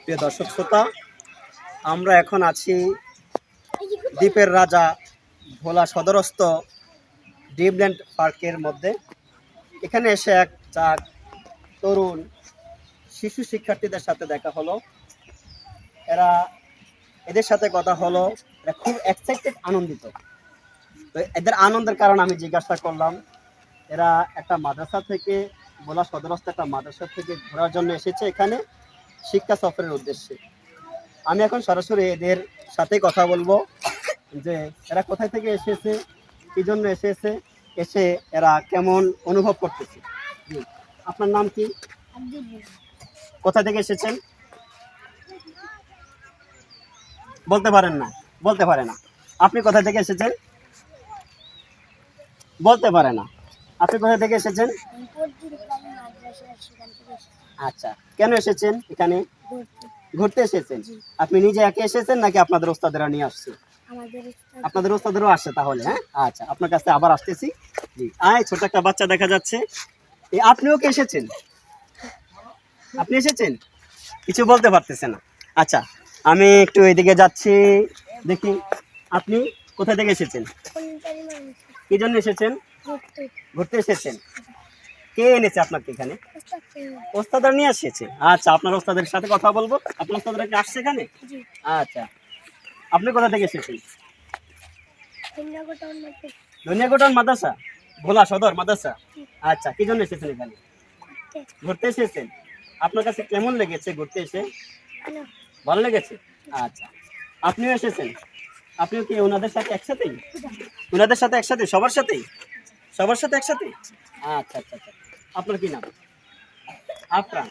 প্রিয় দর্শক শ্রোতা, আমরা এখন আছি দ্বীপের রাজা ভোলা সদরস্থ ড্রিমল্যান্ড পার্কের মধ্যে। এখানে এসে এক তরুণ শিশু শিক্ষার্থীদের সাথে দেখা হলো। এদের সাথে কথা হলো, এরা খুব এক্সাইটেড, আনন্দিত। তো এদের আনন্দের কারণ আমি জিজ্ঞাসা করলাম। এরা একটা মাদ্রাসা থেকে, ভোলা সদরস্থ একটা মাদ্রাসা থেকে ঘোরার জন্য এসেছে এখানে শিক্ষা সফরের উদ্দেশ্যে। আমি এখন সরাসরি এদের সাথে কথা বলবো যে এরা কোথায় থেকে এসেছে, কি জন্য এসেছে, এসে এরা কেমন অনুভব করতেছে। আপনার নাম কি? কোথা থেকে এসেছেন? বলতে পারেন না, বলতে পারে না। আপনি কোথা থেকে এসেছেন? বলতে পারে না। আপনি কোথা থেকে এসেছেন? আচ্ছা, কেন এসেছেন এখানে? ঘুরতে এসেছেন। আপনি নিজে একা এসেছেন নাকি আপনাদের ওস্তাদেরা নিয়ে আসছে? আপনাদের ওস্তাদেরও আসছে তাহলে। হ্যাঁ, আচ্ছা, আপনার কাছে আবার আসতেছি। জি, ছোট একটা বাচ্চা দেখা যাচ্ছে। আপনিও কি এসেছেন? আপনি এসেছেন? কিছু বলতে পারতেছে না। আচ্ছা, আমি একটু এদিকে যাচ্ছি, দেখি আপনি কোথা থেকে এসেছেন, কি জন্য এসেছেন? ঘুরতে এসেছেন। কে এনেছে আপনাকে এখানে? ওস্তাদরা নিয়ে এসেছে। আচ্ছা, আপনার ওস্তাদের সাথে কথা বলবো। আপনার ওস্তাদরা কি আসছে এখানে? আচ্ছা, আপনি কোথা থেকে এসেছেন? ধনিয়াগোটান মাদ্রাসা, ভোলা সদর মাদ্রাসা। আচ্ছা, কি জন্য এসেছেন এখানে? ঘুরতে এসেছেন। আপনার কাছে কেমন লেগেছে ঘুরতে এসে? ভালো লেগেছে। আচ্ছা, আপনিও এসেছেন। আপনিও কি ওনাদের সাথে একসাথেই? ওনাদের সাথে একসাথে, সবার সাথেই? সবার সাথে একসাথে। আচ্ছা আচ্ছা আচ্ছা, আপনার কি নাম? আফরান।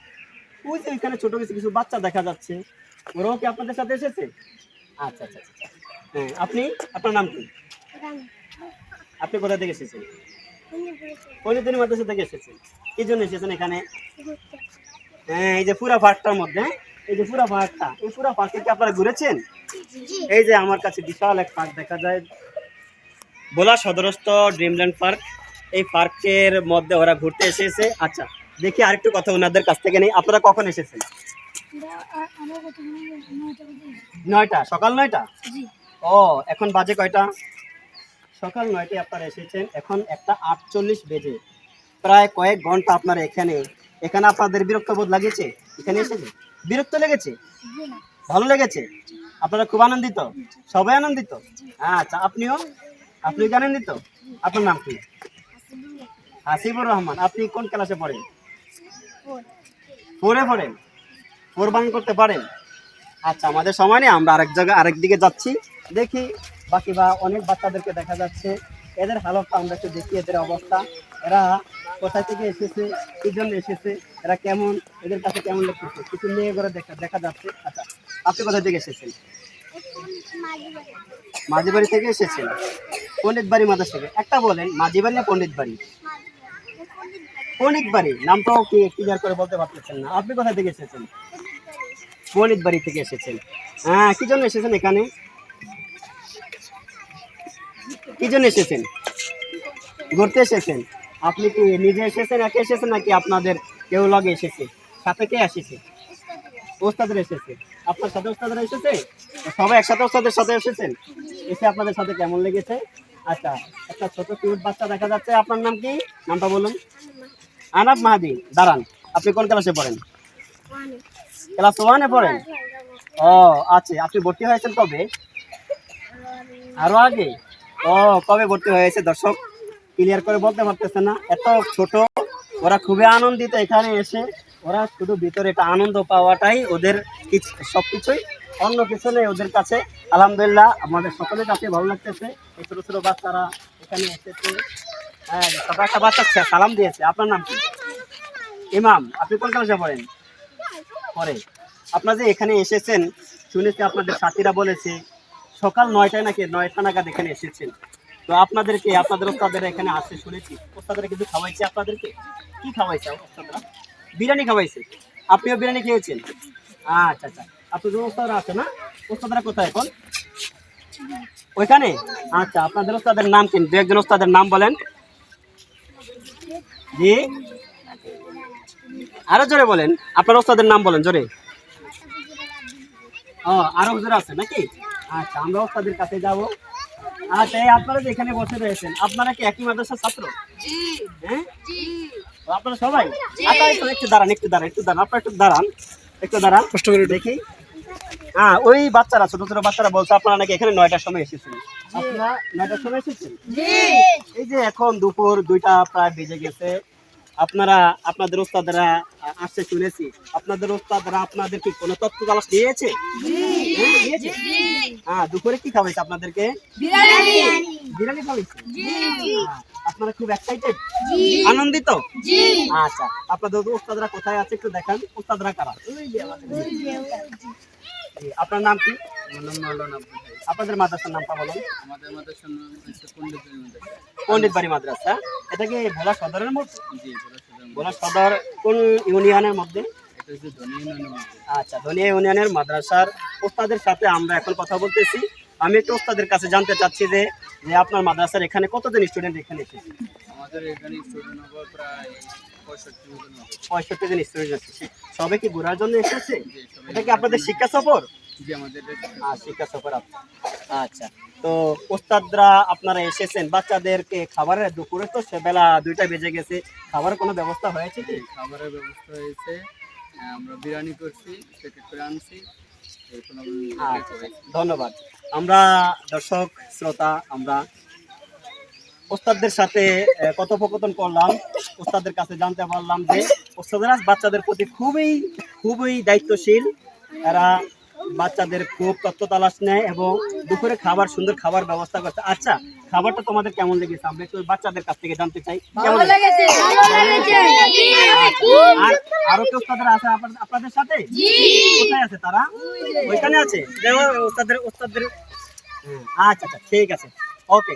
ওই যে এখানে ছোট কিছু কিছু বাচ্চা দেখা যাচ্ছে, ওরাও কি আপনাদের সাথে এসেছে? আচ্ছা আচ্ছা আচ্ছা। হ্যাঁ, আপনার নাম কি? আপনি কোথা থেকে এসেছেন? পল্লীদিনী মাদ্রাসা থেকে এসেছেন। কি জন্য এসেছেন এখানে? হ্যাঁ, এই যে পুরা পার্কটার মধ্যে, এই যে পুরা পার্কটা, এই পুরা পার্কে কি আপনারা ঘুরেছেন? এই যে আমার কাছে বিশাল এক পার্ক দেখা যায়, ভোলা সদরস্থ ড্রিমল্যান্ড পার্ক। এই পার্কের মধ্যে ওরা ঘুরতে এসেছে। আচ্ছা, দেখি আরেকটু কথা ওনাদের কাছ থেকে নেই। আপনারা কখন এসেছেন? 9টা, সকাল 9টা। ও, এখন বাজে কয়টা? সকাল 9টায় আপনারা এসেছেন। এখন 1:48 বেজে, প্রায় কয়েক ঘন্টা আপনারা এখানে। আপনাদের বিরক্ত বোধ লাগেছে এখানে এসেছে? বিরক্ত লেগেছে? ভালো লেগেছে? আপনারা খুব আনন্দিত? সবাই আনন্দিত? আচ্ছা, আপনি কি আনন্দিত? আপনার নাম কি? হাসিবুর রহমান। আপনি কোন ক্লাসে পড়েন? 4-এ পড়েন। 4 বাং করতে পারেন? আচ্ছা, আমাদের সময় নেই, আমরা আরেক দিকে যাচ্ছি। দেখি বাকি অনেক বাচ্চাদেরকে দেখা যাচ্ছে। এদের হালতটা আমরা একটু দেখি, এদের অবস্থা। এরা কোথায় থেকে এসেছে, কি জন্য এসেছে, এরা কেমন, এদের কাছে কেমন লাগতেছে, কিছু মেয়ে করে দেখা যাচ্ছে। আচ্ছা, আপনি কোথা থেকে এসেছেন? মাঝিবাড়ি থেকে এসেছেন। পণ্ডিত বাড়ি মাদ্রাসা থেকে। একটা বলেন, মাঝিবাড়ি না পণ্ডিত বাড়ি? পণ্ডিত বাড়ি। নামটাও কি ক্লিয়ার করে বলতে পারতেছেন না। আপনি কোথা থেকে এসেছেন? পণ্ডিত বাড়ি থেকে এসেছেন। হ্যাঁ, কি জন্য এসেছেন এখানে? কি জন্য এসেছেন? ঘুরতে এসেছেন। আপনি কি নিজে এসেছেন, একা এসেছেন নাকি আপনাদের কেউ লগে এসেছে? সাথে কে এসেছে? ওস্তাদের এসেছে। আপনার সাথে ওস্তাদরা এসেছে? সবাই একসাথে ওস্তাদের সাথে এসেছেন। এসে আপনাদের সাথে কেমন লেগেছে? আচ্ছা, একটা ছোট কিউট বাচ্চা দেখা যাচ্ছে। আপনার নাম কি? নামটা বলুন। আনাব মাহাদি। দাঁড়ান, আপনি কোন ক্লাসে পড়েন? ক্লাস 1-এ পড়েন। ও আচ্ছা, আপনি ভর্তি হয়েছেন কবে? আরো আগে। ও, কবে ভর্তি হয়েছে? দর্শক ক্লিয়ার করে বলতে পারতেছে না, এত ছোট। ওরা খুবই আনন্দিত এখানে এসে। ওরা শুধু ভিতরে এটা আনন্দ পাওয়াটাই ওদের, সবকিছুই, অন্য কিছু নেই ওদের কাছে। আলহামদুলিল্লাহ, আমাদের সকলের কাছে ভালো লাগতেছে। এই ছোট ছোট বাচ্চারা এখানে এসেছে। হ্যাঁ, ছোট একটা বাচ্চা সালাম দিয়েছে। আপনার নাম কি? ইমাম। আপনি কোন ক্লাসে পড়েন? পরে। আপনারা যে এখানে এসেছেন, শুনেছি আপনাদের সাথীরা বলেছে সকাল 9টায় নাকি 9টা নাগাদ এখানে এসেছেন। তো আপনাদের ওস্তাদেরা এখানে আসছে শুনেছি। ওস্তাদেরা কিছু খাওয়াইছে আপনাদেরকে? কি খাওয়াইছে ওস্তাদরা? বিরিয়ানি খাওয়াইছে। আপনিও বিরিয়ানি খেয়েছেন? আচ্ছা আচ্ছা, আপনাদের ওস্তাদরা আছে না? ওস্তাদরা কোথায় এখন? ওইখানে। আচ্ছা, আপনাদের ওস্তাদের নাম কি? 2-একজন ওস্তাদের নাম বলেন। জি, আরো জোরে বলেন। আপনার ওস্তাদের নাম বলেন জোরে। ও আরো হুজুর আছে নাকি? আচ্ছা, আমরা ওস্তাদের কাছে যাব। আচ্ছা, এই আপনারা যে এখানে বসে রয়েছেন, আপনারা কি একই মাদ্রাসার ছাত্র? হ্যাঁ, ও, আপনারা সবাই? আচ্ছা, একটু দাঁড়ান, আপনারা একটু দাঁড়ান কষ্ট করে দেখি। হ্যাঁ, ওই বাচ্চারা, ছোট ছোট বাচ্চারা বলছে আপনারা নাকি এখানে 9টার সময় এসেছেন। আপনারা 9টার সময় এসেছেন? এই যে এখন দুপুর 2টা প্রায় বেজে গেছে, আপনারা আপনাদের ওস্তাদরা আসছে শুনেছি, আপনাদের ওস্তাদরা আপনাদের কি কোনো তথ্য তালাশ নিয়েছে? হ্যাঁ, নিয়েছে? হ্যাঁ, দুপুরে কি খাওয়াইছে আপনাদেরকে? বিরিয়ানি খাওয়াইছে? হ্যাঁ, আপনারা খুব এক্সাইটেড, আনন্দিত? আচ্ছা, আপনাদের ওস্তাদরা কোথায় আছে একটু দেখান। ওস্তাদরা কারা? জি, আপনার নাম কি? আপনাদের মাদ্রাসার নামটা বলুন। আমাদের মাদ্রাসার নাম হচ্ছে পণ্ডিত মাদ্রাসা। পণ্ডিত বাড়ি মাদ্রাসা। এটা কি ভোলা সদরের মধ্যে? জি, ভোলা সদর। ভোলা সদর কোন ইউনিয়নের মধ্যে? এটা হচ্ছে ধনী ইউনিয়নের মধ্যে। আচ্ছা, ধনিয়া ইউনিয়নের মাদ্রাসার ওস্তাদের সাথে আমরা এখন কথা বলতেছি। আমি একটু ওস্তাদের কাছে জানতে চাচ্ছি যে যে আপনার মাদ্রাসার এখানে কতজন স্টুডেন্ট এখানে এসেছে? আমাদের এখানে স্টুডেন্ট হবে প্রায় 65 জন হবে। 65 জন স্টুডেন্ট এসেছে। সবে কি ঘোরার জন্য এসেছে? জি, সবাই। এটা কি আপনাদের শিক্ষা সফর? জি, আমাদের শিক্ষা সফর। আচ্ছা, তো ওস্তাদরা আপনারা এসেছেন, বাচ্চাদেরকে খাবারের দুপুরে তো সে বেলা 2টা বেজে গেছে, খাবারের কোনো ব্যবস্থা হয়েছে কি? খাবারের ব্যবস্থা হয়েছে। আমরা বিরিয়ানি করছি, প্যাকেট করে আনছি। এরকম আচ্ছা, ধন্যবাদ। আমরা দর্শক শ্রোতা, আমরা ওস্তাদদের সাথে কথোপকথন করলাম, ওস্তাদের কাছে জানতে পারলাম যে ওস্তাদরা বাচ্চাদের প্রতি খুবই খুবই দায়িত্বশীল। এরা বাচ্চাদের খুব তথ্য তালাশ নেয় এবং দুপুরে খাবার, সুন্দর খাবার ব্যবস্থা করছে। আচ্ছা, খাবারটা তোমাদের কেমন লেগেছে আমরা একটু বাচ্চাদের কাছ থেকে জানতে চাই। কেমন লেগেছে? আর আরো কি ওস্তাদরা আছে আপনাদের সাথে? কোথায় আছে তারা? ওইখানে আছে ওস্তাদের। আচ্ছা, ঠিক আছে, ওকে।